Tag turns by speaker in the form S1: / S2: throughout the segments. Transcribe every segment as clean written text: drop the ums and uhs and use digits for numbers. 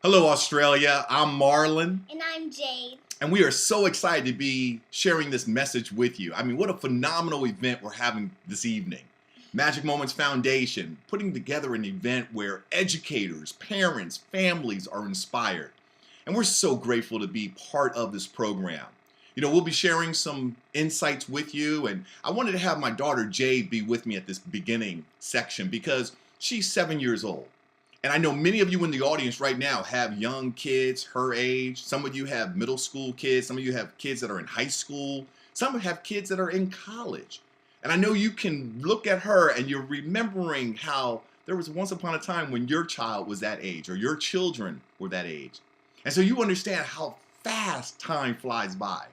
S1: Hello, Australia. I'm Marlon,
S2: And I'm Jade.
S1: and we are so excited to be sharing this message with you. I mean, what a phenomenal event we're having this evening. Magic Moments Foundation putting together an event where educators, parents, families are inspired. And we're so grateful to be part of this program. We'll be sharing some insights with you, and I wanted to have my daughter Jade be with me at this beginning section because she's 7 years old. And I know many of you in the audience right now have young kids her age. Some of you have middle school kids. Some of you have kids that are in high school. Some have kids that are in college. And I know you can look at her and you're remembering how there was once upon a time when your child was that age or your children were that age. And so you understand how fast time flies by.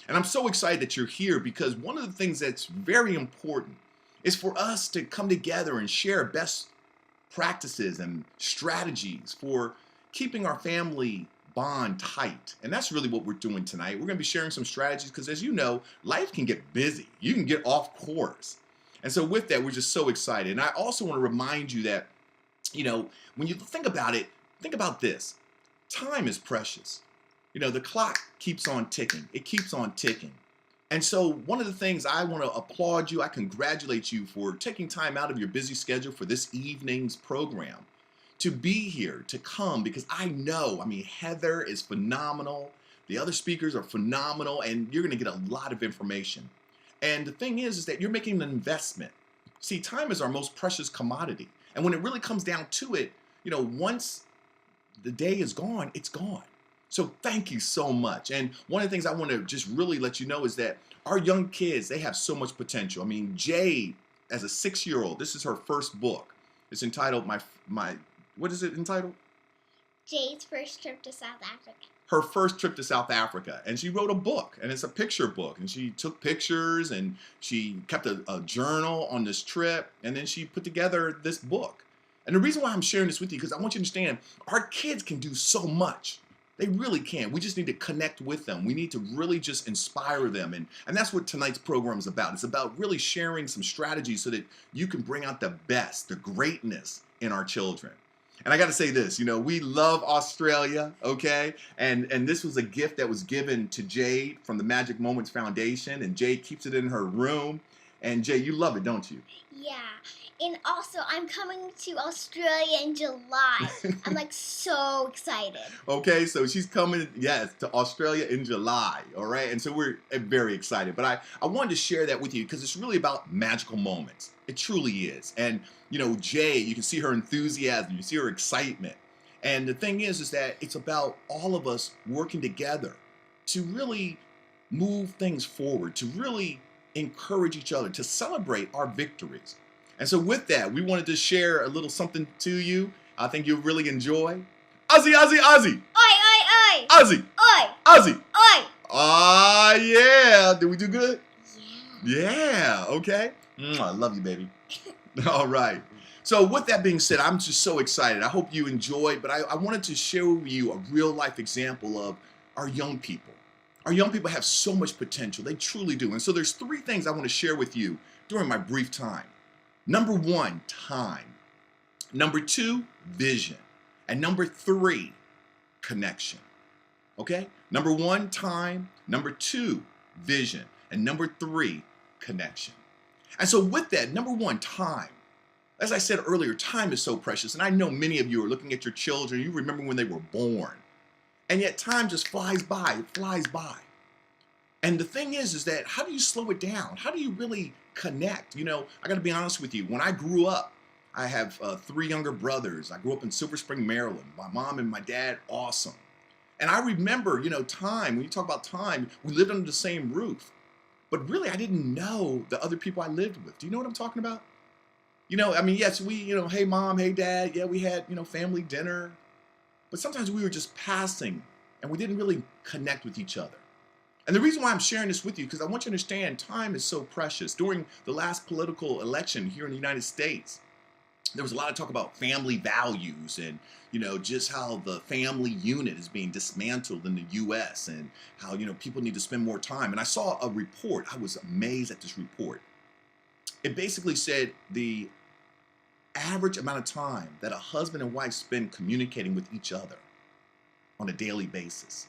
S1: And I'm so excited that you're here because one of the things that's very important is for us to come together and share best practices and strategies for keeping our family bond tight. And that's really what we're doing tonight. We're going to be sharing some strategies because, as you know, life can get busy. You can get off course. And so with that, we're just so excited. And I also want to remind you that, when you think about it, think about this. Time is precious. The clock keeps on ticking. It keeps on ticking. And so one of the things I want to applaud you, I congratulate you for taking time out of your busy schedule for this evening's program to be here, to come, because I know, Heather is phenomenal. The other speakers are phenomenal, and you're going to get a lot of information. And the thing is that you're making an investment. See, time is our most precious commodity. And when it really comes down to it, once the day is gone, it's gone. So thank you so much. And one of the things I want to just really let you know is that our young kids, they have so much potential. Jade, as a 6-year-old, this is her first book. It's entitled what is it entitled?
S2: Jade's first trip to South Africa.
S1: Her first trip to South Africa. And she wrote a book, and it's a picture book. And she took pictures, and she kept a journal on this trip, and then she put together this book. And the reason why I'm sharing this with you, because I want you to understand, our kids can do so much. They really can. We just need to connect with them. We need to really just inspire them. And that's what tonight's program is about. It's about really sharing some strategies so that you can bring out the best, the greatness in our children. And I got to say this, we love Australia, okay? And this was a gift that was given to Jade from the Magic Moments Foundation. And Jade keeps it in her room. And Jade, you love it, don't you?
S2: Yeah. And also, I'm coming to Australia in July. I'm so excited.
S1: Okay, so she's coming, yes, to Australia in July, all right? And so we're very excited. But I wanted to share that with you because it's really about magical moments. It truly is. And, Jay, you can see her enthusiasm, you see her excitement. And the thing is that it's about all of us working together to really move things forward, to really encourage each other, to celebrate our victories. And so with that, we wanted to share a little something to you. I think you'll really enjoy. Aussie, Aussie, Aussie.
S2: Oi, oi, oi.
S1: Aussie.
S2: Oi.
S1: Aussie.
S2: Oi.
S1: Ah, yeah. Did we do good?
S2: Yeah.
S1: Yeah. Okay. I love you, baby. All right. So with that being said, I'm just so excited. I hope you enjoyed, but I wanted to show you a real life example of our young people. Our young people have so much potential. They truly do. And so there's 3 things I want to share with you during my brief time. Number 1, time. Number 2, vision. And number 3, connection. Okay? Number 1, time. Number 2, vision. And number 3, connection. And so with that, number 1, time. As I said earlier, time is so precious. And I know many of you are looking at your children. You remember when they were born. And yet time just flies by. It flies by. And the thing is that how do you slow it down? How do you really connect? I got to be honest with you. When I grew up, I have 3 younger brothers. I grew up in Silver Spring, Maryland. My mom and my dad, awesome. And I remember, time, when you talk about time, we lived under the same roof. But really, I didn't know the other people I lived with. Do you know what I'm talking about? Yes, we, hey mom, hey dad, yeah, we had, family dinner. But sometimes we were just passing and we didn't really connect with each other. And the reason why I'm sharing this with you, because I want you to understand time is so precious. During the last political election here in the United States, there was a lot of talk about family values and, just how the family unit is being dismantled in the U.S. and how, people need to spend more time. And I saw a report. I was amazed at this report. It basically said the average amount of time that a husband and wife spend communicating with each other on a daily basis.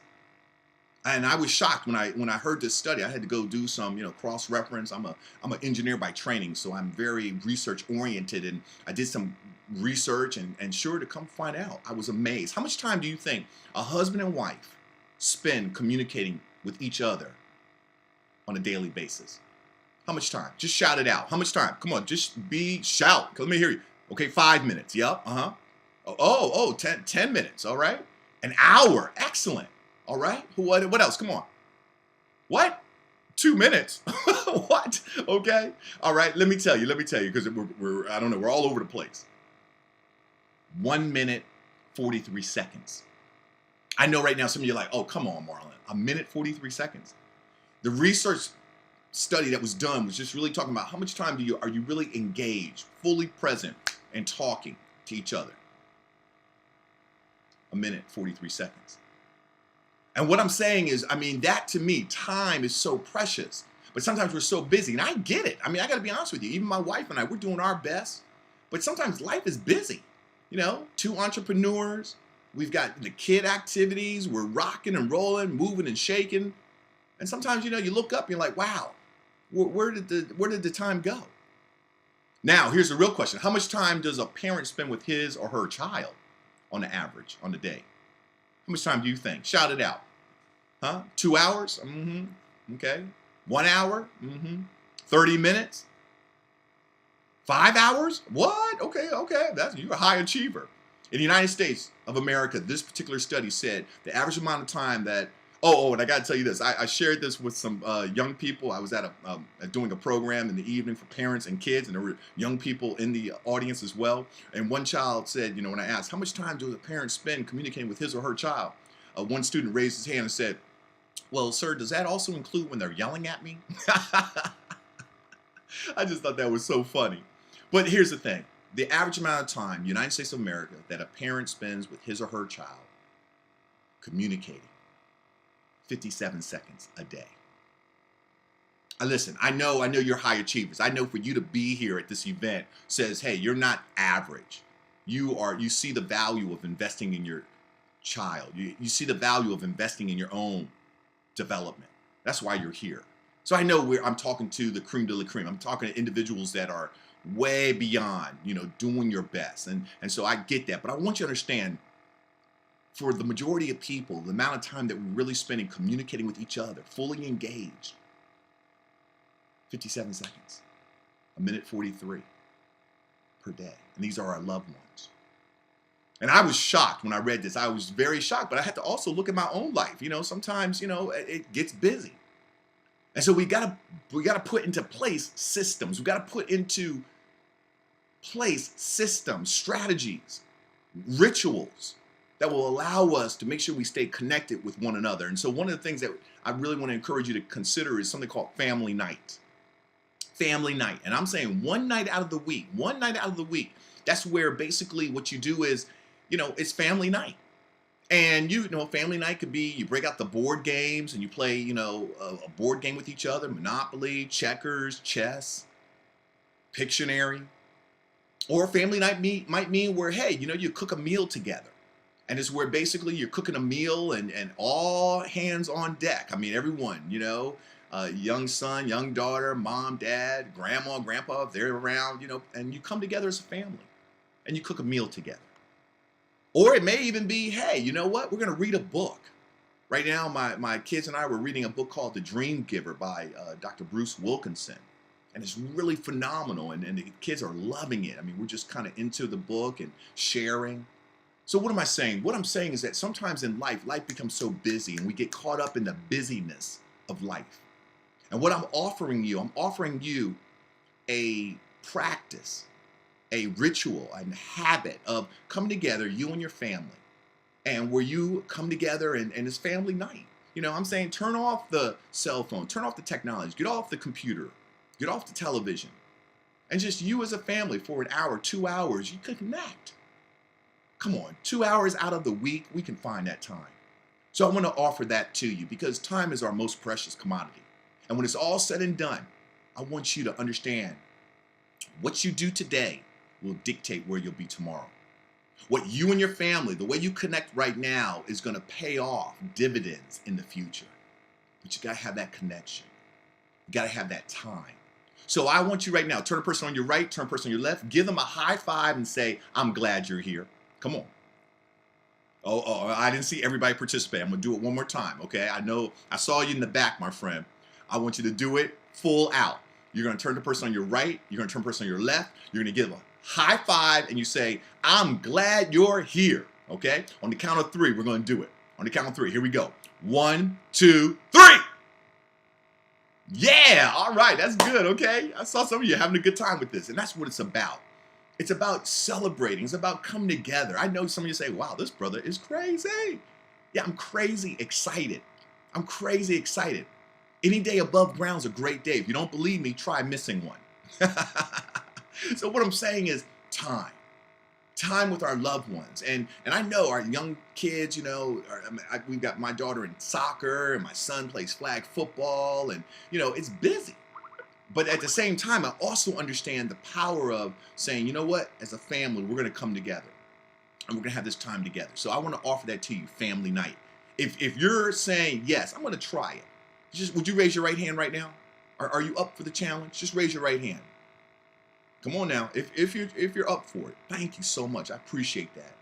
S1: And I was shocked when I heard this study. I had to go do some, cross reference. I'm an engineer by training, so I'm very research oriented, and I did some research, and sure to come find out, I was amazed. How much time do you think a husband and wife spend communicating with each other on a daily basis? How much time? Just shout it out. How much time? Come on, just shout. Let me hear you. Okay, 5 minutes. Yep. Oh, 10 minutes. All right. An hour. Excellent. All right. What else? Come on. What? 2 minutes? What? Okay. All right. Let me tell you, because we're I don't know, we're all over the place. 1 minute, 43 seconds. I know right now some of you are like, oh, come on, Marlon. 1 minute, 43 seconds. The research study that was done was just really talking about how much time are you really engaged, fully present, and talking to each other. 1 minute, 43 seconds. And what I'm saying is, that to me, time is so precious. But sometimes we're so busy, and I get it. I got to be honest with you. Even my wife and I, we're doing our best. But sometimes life is busy. 2 entrepreneurs. We've got the kid activities. We're rocking and rolling, moving and shaking. And sometimes, you look up and you're like, wow, where did the time go? Now, here's the real question. How much time does a parent spend with his or her child on the average, on the day? How much time do you think? Shout it out. 2 hours? Mm-hmm. Okay. 1 hour? Mm-hmm. 30 minutes? 5 hours? What? Okay. You're a high achiever. In the United States of America, this particular study said the average amount of time that, and I got to tell you this. I shared this with some young people. I was at doing a program in the evening for parents and kids, and there were young people in the audience as well. And one child said, when I asked, how much time do the parents spend communicating with his or her child? One student raised his hand and said, well, sir, does that also include when they're yelling at me? I just thought that was so funny. But here's the thing. The average amount of time, United States of America, that a parent spends with his or her child communicating, 57 seconds a day. Listen, I know you're high achievers. I know for you to be here at this event says, hey, you're not average. You see the value of investing in your child. You see the value of investing in your own development. That's why you're here. So I know I'm talking to the cream de la cream. I'm talking to individuals that are way beyond, doing your best. And so I get that. But I want you to understand, for the majority of people, the amount of time that we're really spending communicating with each other, fully engaged, 57 seconds, 1 minute 43 per day. And these are our loved ones. And I was shocked when I read this. I was very shocked, but I had to also look at my own life. Sometimes, it gets busy. And so we gotta put into place systems. We gotta put into place systems, strategies, rituals that will allow us to make sure we stay connected with one another. And so one of the things that I really want to encourage you to consider is something called family night. Family night. And I'm saying one night out of the week, that's where basically what you do is, it's family night. And family night could be, you break out the board games and you play, a board game with each other, Monopoly, checkers, chess, Pictionary. Or family night might mean where, hey, you cook a meal together. And it's where basically you're cooking a meal and all hands on deck. Everyone, young son, young daughter, mom, dad, grandma, grandpa, if they're around, and you come together as a family and you cook a meal together. Or it may even be, hey, you know what? We're going to read a book. Right now, my kids and I were reading a book called The Dream Giver by Dr. Bruce Wilkinson. And it's really phenomenal. And the kids are loving it. We're just kind of into the book and sharing. So what am I saying? What I'm saying is that sometimes in life becomes so busy and we get caught up in the busyness of life. And what I'm offering you a practice, a ritual, a habit of coming together, you and your family, and where you come together and it's family night. I'm saying turn off the cell phone, turn off the technology, get off the computer, get off the television, and just you as a family for an hour, 2 hours, you could connect. Come on, 2 hours out of the week, we can find that time. So I want to offer that to you because time is our most precious commodity. And when it's all said and done, I want you to understand what you do today will dictate where you'll be tomorrow. What you and your family, the way you connect right now, is going to pay off dividends in the future. But you got to have that connection. You got to have that time. So I want you right now, turn a person on your right, turn a person on your left, give them a high five and say, I'm glad you're here. Come on. Oh, I didn't see everybody participate. I'm going to do it one more time, okay? I saw you in the back, my friend. I want you to do it full out. You're going to turn the person on your right. You're going to turn the person on your left. You're going to give them a high five and you say, I'm glad you're here, okay? On the count of three, we're going to do it. On the count of three, here we go. 1, 2, 3. Yeah, all right, that's good, okay? I saw some of you having a good time with this, and that's what it's about. It's about celebrating. It's about coming together. I know some of you say, wow, this brother is crazy. Yeah, I'm crazy excited. I'm crazy excited. Any day above ground's a great day. If you don't believe me, try missing one. So what I'm saying is time. Time with our loved ones. And I know our young kids, we've got my daughter in soccer and my son plays flag football and, it's busy. But at the same time, I also understand the power of saying, you know what, as a family, we're going to come together and we're going to have this time together. So I want to offer that to you, family night. If you're saying, yes, I'm going to try it, would you raise your right hand right now? Are you up for the challenge? Just raise your right hand. Come on now, if you're up for it, thank you so much. I appreciate that.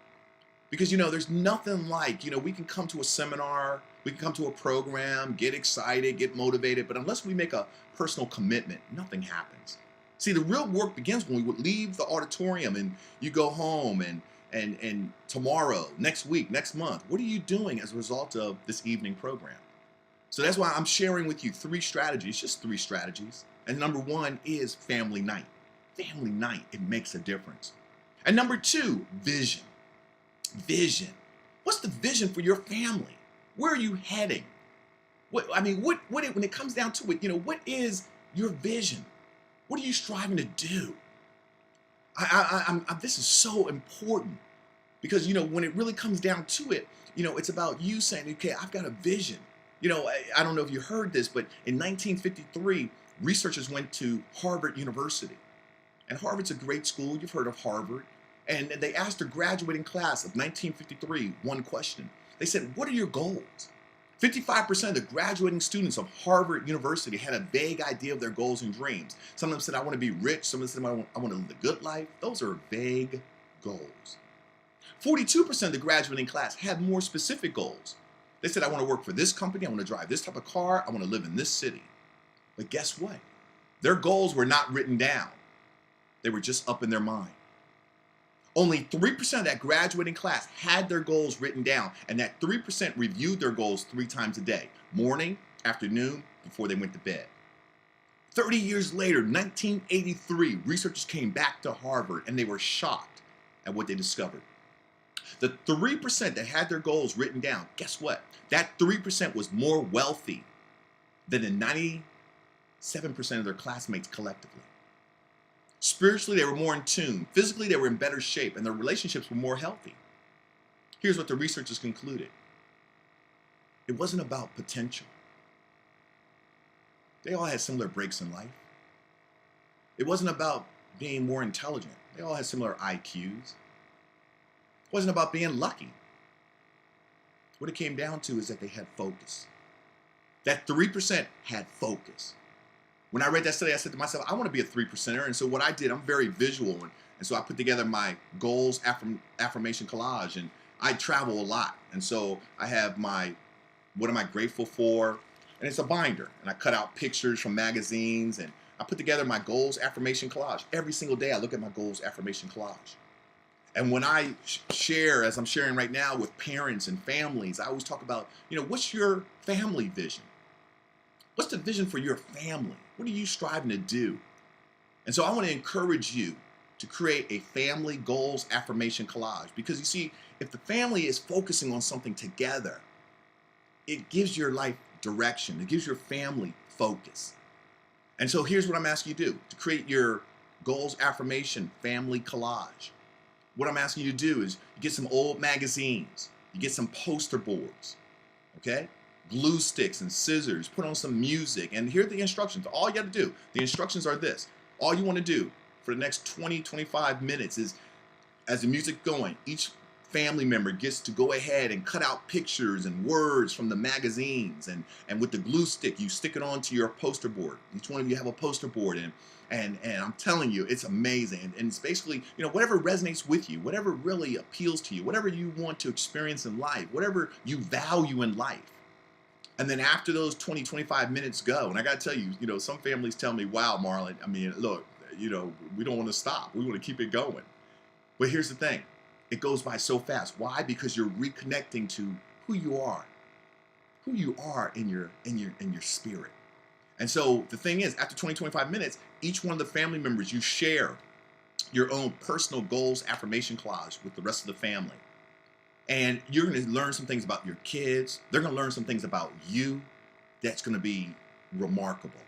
S1: Because, there's nothing like, we can come to a seminar, we can come to a program, get excited, get motivated, but unless we make a personal commitment, nothing happens. See, the real work begins when we would leave the auditorium and you go home and tomorrow, next week, next month, what are you doing as a result of this evening program? So that's why I'm sharing with you 3 strategies, just 3 strategies. And number 1 is family night. Family night, it makes a difference. And number 2, vision. Vision. What's the vision for your family? Where are you heading? When it comes down to it, what is your vision? What are you striving to do? This is so important because, when it really comes down to it, it's about you saying, okay, I've got a vision. I don't know if you heard this, but in 1953, researchers went to Harvard University. And Harvard's a great school. You've heard of Harvard. And they asked their graduating class of 1953 one question. They said, what are your goals? 55% of the graduating students of Harvard University had a vague idea of their goals and dreams. Some of them said, I want to be rich. Some of them said, I want to live a good life. Those are vague goals. 42% of the graduating class had more specific goals. They said, I want to work for this company. I want to drive this type of car. I want to live in this city. But guess what? Their goals were not written down. They were just up in their mind. Only 3% of that graduating class had their goals written down, and that 3% reviewed their goals 3 times a day, morning, afternoon, before they went to bed. 30 years later, 1983, researchers came back to Harvard, and they were shocked at what they discovered. The 3% that had their goals written down, guess what? That 3% was more wealthy than the 97% of their classmates collectively. Spiritually, they were more in tune. Physically, they were in better shape, and their relationships were more healthy. Here's what the researchers concluded. It wasn't about potential. They all had similar breaks in life. It wasn't about being more intelligent. They all had similar IQs. It wasn't about being lucky. What it came down to is that they had focus. That 3% had focus. When I read that study, I said to myself, I want to be a 3%er. And so what I did, I'm very visual. And so I put together my goals affirmation collage. And I travel a lot. And so I have what am I grateful for? And it's a binder. And I cut out pictures from magazines. And I put together my goals affirmation collage. Every single day I look at my goals affirmation collage. And when I share, as I'm sharing right now with parents and families, I always talk about, what's your family vision? What's the vision for your family? What are you striving to do? And so I want to encourage you to create a family goals affirmation collage because you see, if the family is focusing on something together, it gives your life direction. It gives your family focus. And so here's what I'm asking you to do, to create your goals affirmation family collage. What I'm asking you to do is you get some old magazines, you get some poster boards, okay? Glue sticks and scissors, put on some music, and here are the instructions. All you got to do, the instructions are this. All you want to do for the next 20, 25 minutes is as the music's going, each family member gets to go ahead and cut out pictures and words from the magazines, and with the glue stick you stick it onto your poster board. Each one of you have a poster board, and I'm telling you, it's amazing. And it's basically, whatever resonates with you, whatever really appeals to you, whatever you want to experience in life, whatever you value in life. And then after those 20, 25 minutes go, and I got to tell you, some families tell me, wow, Marlon, I mean, look, we don't want to stop. We want to keep it going. But here's the thing. It goes by so fast. Why? Because you're reconnecting to who you are in your spirit. And so the thing is, after 20, 25 minutes, each one of the family members, you share your own personal goals, affirmation collage with the rest of the family. And you're going to learn some things about your kids. They're going to learn some things about you. That's going to be remarkable.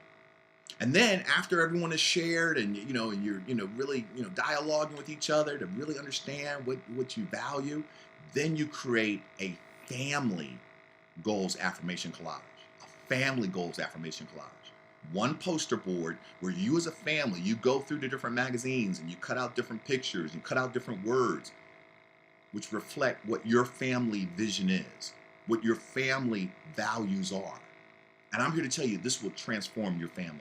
S1: And then after everyone is shared and you're really dialoguing with each other to really understand what you value, then you create a family goals affirmation collage. A family goals affirmation collage. One poster board where you as a family, you go through the different magazines and you cut out different pictures, you cut out different words which reflect what your family vision is, what your family values are. And I'm here to tell you, this will transform your family.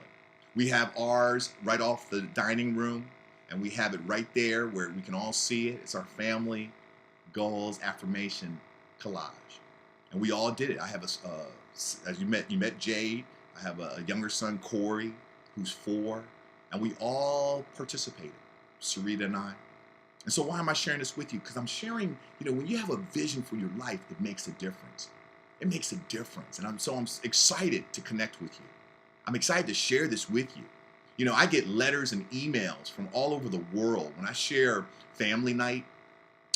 S1: We have ours right off the dining room, and we have it right there where we can all see it. It's our family goals affirmation collage. And we all did it. I have as you met Jade. I have a younger son, Corey, who's 4, and we all participated, Sarita and I. And so why am I sharing this with you? Because I'm sharing, when you have a vision for your life, it makes a difference. It makes a difference. And I'm excited to connect with you. I'm excited to share this with you. I get letters and emails from all over the world. When I share family night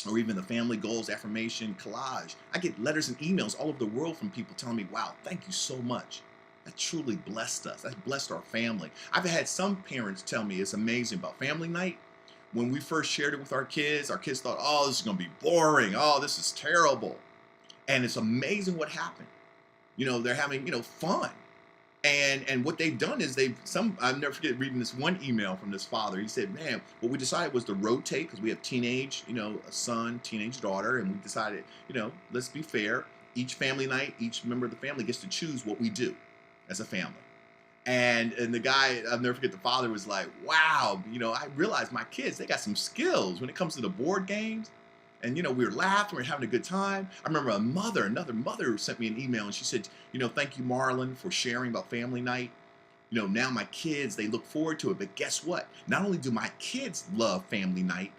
S1: or even the family goals affirmation collage, I get letters and emails all over the world from people telling me, wow, thank you so much. That truly blessed us. That blessed our family. I've had some parents tell me it's amazing about family night. When we first shared it with our kids thought, oh, this is going to be boring. Oh, this is terrible. And it's amazing what happened. They're having, fun. And what they've done is I'll never forget reading this one email from this father. He said, man, what we decided was to rotate, because we have teenage, a son, teenage daughter. And we decided, let's be fair. Each family night, each member of the family gets to choose what we do as a family. And the guy, I'll never forget, the father was like, wow, I realized my kids, they got some skills when it comes to the board games. And, we were laughing, we were having a good time. I remember another mother sent me an email and she said, thank you, Marlon, for sharing about family night. Now my kids, they look forward to it. But guess what? Not only do my kids love family night,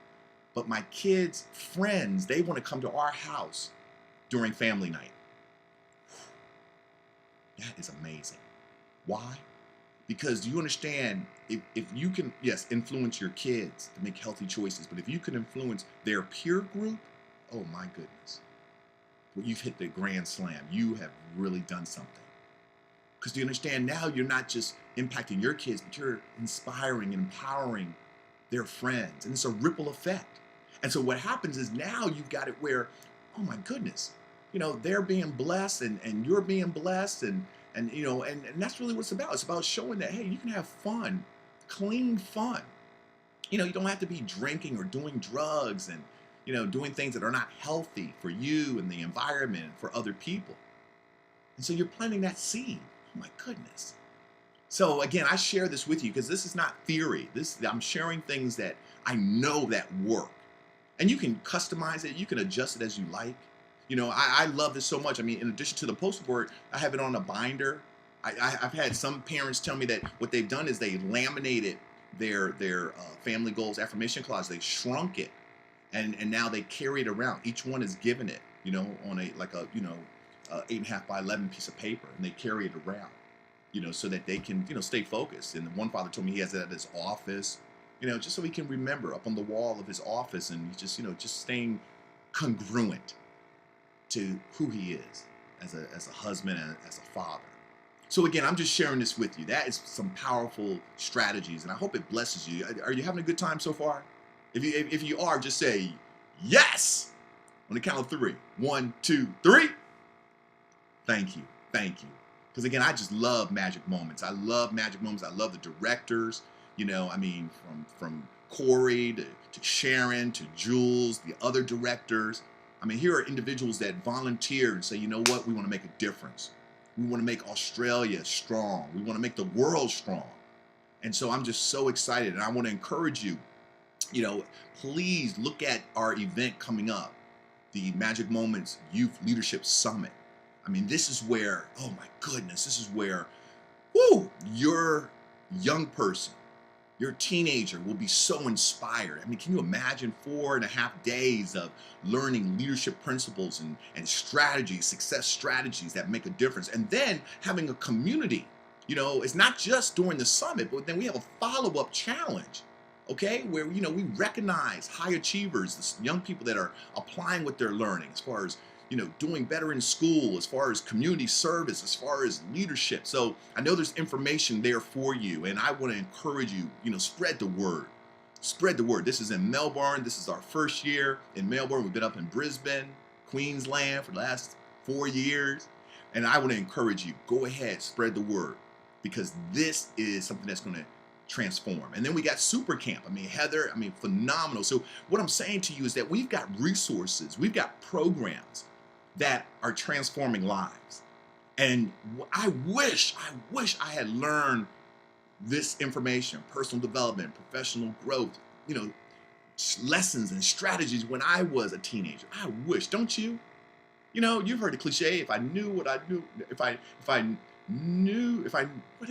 S1: but my kids' friends, they want to come to our house during family night. That is amazing. Why? Because do you understand, if you can, yes, influence your kids to make healthy choices, but if you can influence their peer group, oh my goodness, well, you've hit the grand slam. You have really done something. Because do you understand, now you're not just impacting your kids, but you're inspiring and empowering their friends. And it's a ripple effect. And so what happens is now you've got it where, oh my goodness, they're being blessed and you're being blessed and that's really what it's about. It's about showing that, hey, you can have fun, clean fun. You don't have to be drinking or doing drugs and, doing things that are not healthy for you and the environment and for other people. And so you're planting that seed. Oh my goodness. So again, I share this with you because this is not theory. I'm sharing things that I know that work. And you can customize it. You can adjust it as you like. I love this so much. I mean, in addition to the poster board, I have it on a binder. I've had some parents tell me that what they've done is they laminated their family goals affirmation collage. They shrunk it, and now they carry it around. Each one is given it, on a 8.5 by 11 piece of paper, and they carry it around, so that they can, stay focused. And one father told me he has it at his office, just so he can remember up on the wall of his office, and he's just staying congruent to who he is as a husband and as a father. So again, I'm just sharing this with you. That is some powerful strategies, and I hope it blesses you. Are you having a good time so far? If you are, just say yes on the count of 3. 1, 2, 3. Thank you. Because again, I just love magic moments. I love magic moments. I love the directors. From Corey to to Sharon, to Jules, the other directors. I mean, here are individuals that volunteer and say, you know what, we want to make a difference. We want to make Australia strong. We want to make the world strong. And so I'm just so excited, and I want to encourage you, please look at our event coming up, the Magic Moments Youth Leadership Summit. I mean, this is where, oh my goodness, this is where, your young person, your teenager will be so inspired. I mean, can you imagine 4.5 days of learning leadership principles and strategies, success strategies that make a difference, and then having a community. It's not just during the summit, but then we have a follow-up challenge, okay, where we recognize high achievers, the young people that are applying what they're learning as far as doing better in school, as far as community service, as far as leadership. So I know there's information there for you, and I want to encourage you, spread the word. Spread the word. This is in Melbourne. This is our first year in Melbourne. We've been up in Brisbane, Queensland for the last 4 years. And I want to encourage you, go ahead, spread the word, because this is something that's going to transform. And then we got Super Camp. I mean, Heather, phenomenal. So what I'm saying to you is that we've got resources, we've got programs that are transforming lives. And I wish I had learned this information, personal development, professional growth, lessons and strategies when I was a teenager. I wish, don't you? You've heard the cliche, if I knew what I knew, if I knew now what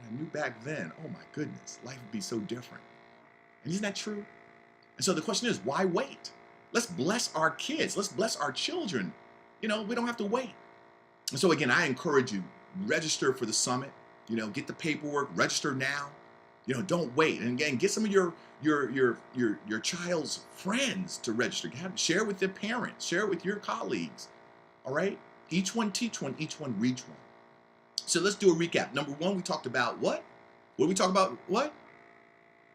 S1: I knew back then, oh my goodness, life would be so different. And isn't that true? And so the question is, why wait? Let's bless our kids. Let's bless our children. We don't have to wait. And so again, I encourage you, register for the summit. Get the paperwork, register now. Don't wait. And again, get some of your child's friends to register. Share with their parents. Share it with your colleagues. All right? Each one teach one, each one reach one. So let's do a recap. Number one, we talked about what? What did we talk about? What?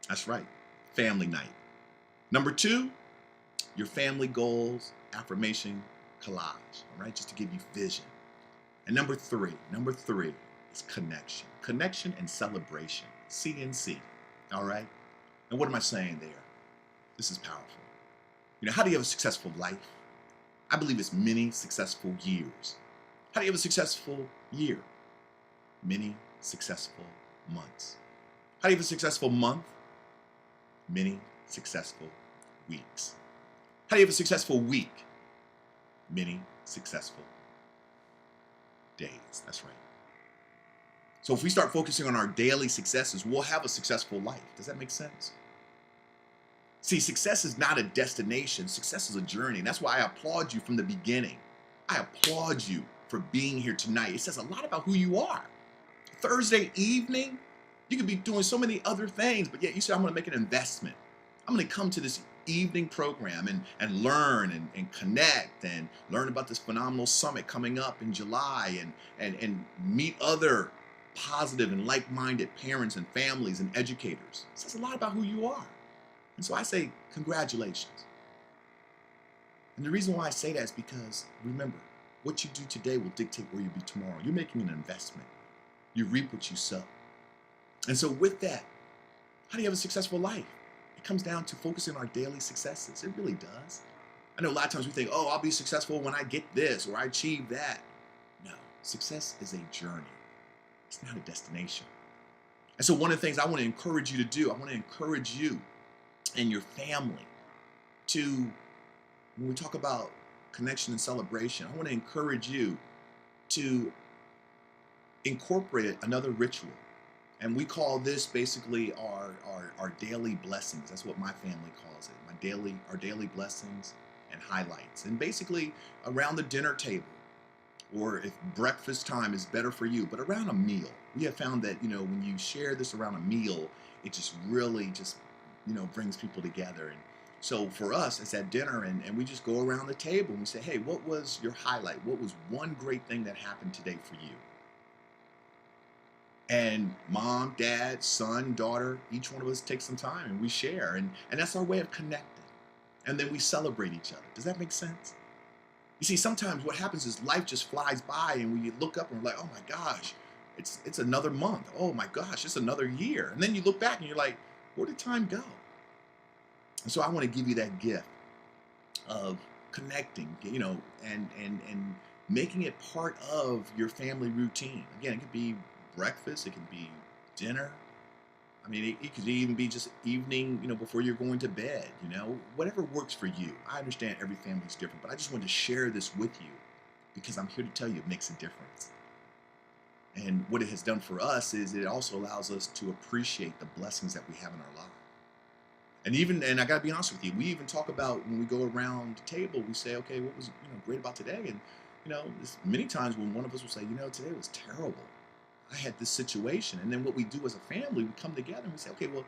S1: That's right. Family night. Number two, your family goals, affirmation, collage. All right? Just to give you vision. And number three is connection. Connection and celebration. CNC. All right? And what am I saying there? This is powerful. How do you have a successful life? I believe it's many successful years. How do you have a successful year? Many successful months. How do you have a successful month? Many successful weeks. How do you have a successful week? Many successful days. That's right. So if we start focusing on our daily successes, we'll have a successful life. Does that make sense? See, success is not a destination. Success is a journey. And that's why I applaud you from the beginning. I applaud you for being here tonight. It says a lot about who you are. Thursday evening, you could be doing so many other things, but yet you said, I'm going to make an investment. I'm going to come to this evening program and learn and connect and learn about this phenomenal summit coming up in July and meet other positive and like-minded parents and families and educators. It says a lot about who you are. And so I say, congratulations. And the reason why I say that is because, remember, what you do today will dictate where you'll be tomorrow. You're making an investment. You reap what you sow. And so with that, how do you have a successful life? It comes down to focusing on our daily successes. It really does. I know a lot of times we think, I'll be successful when I get this or I achieve that. No, success is a journey. It's not a destination. And so one of the things I want to encourage you to do, I want to encourage you and your family to, when we talk about connection and celebration, I want to encourage you to incorporate another ritual. And we call this basically our daily blessings. That's what my family calls it. Our daily blessings and highlights. And basically around the dinner table, or if breakfast time is better for you, but around a meal. We have found that, when you share this around a meal, it just really brings people together. And so for us, it's at dinner and we just go around the table and we say, hey, what was your highlight? What was one great thing that happened today for you? And mom, dad, son, daughter, each one of us takes some time and we share. And that's our way of connecting. And then we celebrate each other. Does that make sense? You see, sometimes what happens is life just flies by and we look up and we're like, oh my gosh, it's another month. Oh my gosh, it's another year. And then you look back and you're like, where did time go? And so I want to give you that gift of connecting, and making it part of your family routine. Again, it could be breakfast, it could be dinner. I mean, it could even be just evening, before you're going to bed, whatever works for you. I understand every family is different, but I just wanted to share this with you because I'm here to tell you it makes a difference. And what it has done for us is it also allows us to appreciate the blessings that we have in our lives. And I gotta be honest with you, we even talk about when we go around the table, we say, okay, what was great about today? And there's many times when one of us will say, today was terrible. I had this situation. And then what we do as a family, we come together and we say, okay, well,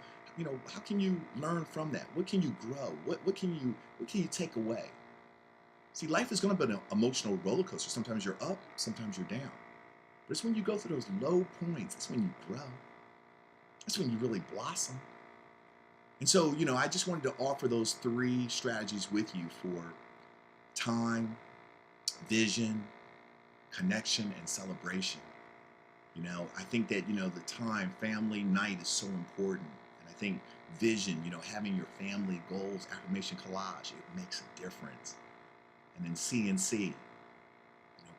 S1: how can you learn from that? What can you grow? What can you take away? See, life is gonna be an emotional roller coaster. Sometimes you're up, sometimes you're down. But it's when you go through those low points, that's when you grow. That's when you really blossom. And so, I just wanted to offer those 3 strategies with you for time, vision, connection, and celebration. I think that, the time, family night is so important. And I think vision, having your family goals, affirmation collage, it makes a difference. And then CNC,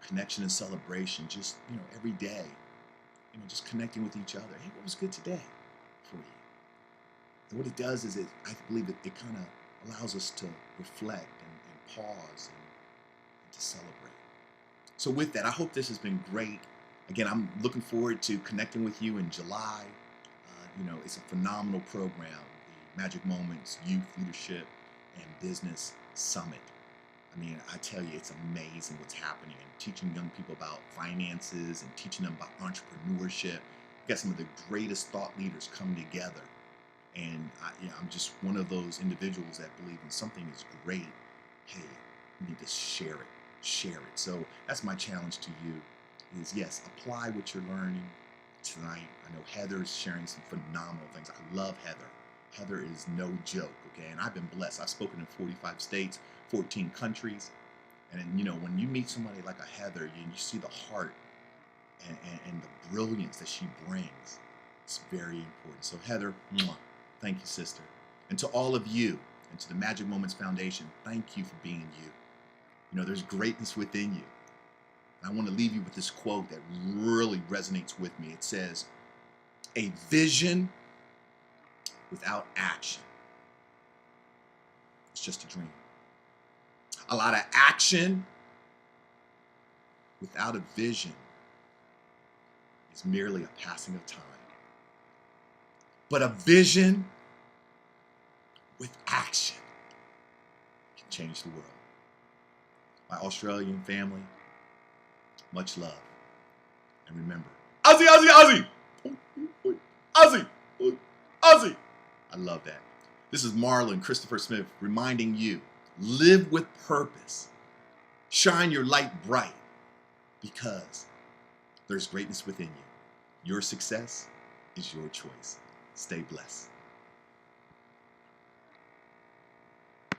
S1: connection and celebration, just, every day, just connecting with each other. Hey, what was good today for you? And what it does is I believe it kind of allows us to reflect and pause and to celebrate. So with that, I hope this has been great. Again, I'm looking forward to connecting with you in July. It's a phenomenal program, the Magic Moments Youth Leadership and Business Summit. I mean, I tell you, it's amazing what's happening and teaching young people about finances and teaching them about entrepreneurship. We've got some of the greatest thought leaders come together. And I'm just one of those individuals that believe when something is great, hey, you need to share it. So that's my challenge to you is, yes, apply what you're learning tonight. I know Heather's sharing some phenomenal things. I love Heather. Heather is no joke, okay? And I've been blessed. I've spoken in 45 states, 14 countries. And when you meet somebody like a Heather, you see the heart and the brilliance that she brings. It's very important. So Heather, thank you, sister. And to all of you, and to the Magic Moments Foundation, thank you for being you. There's greatness within you. And I want to leave you with this quote that really resonates with me. It says, a vision without action, it's just a dream. A lot of action without a vision is merely a passing of time. But a vision with action can change the world. My Australian family, much love. And remember, Aussie, Aussie, Aussie! Aussie! Aussie! I love that. This is Marlon Christopher Smith reminding you, live with purpose. Shine your light bright because there's greatness within you. Your success is your choice. Stay blessed.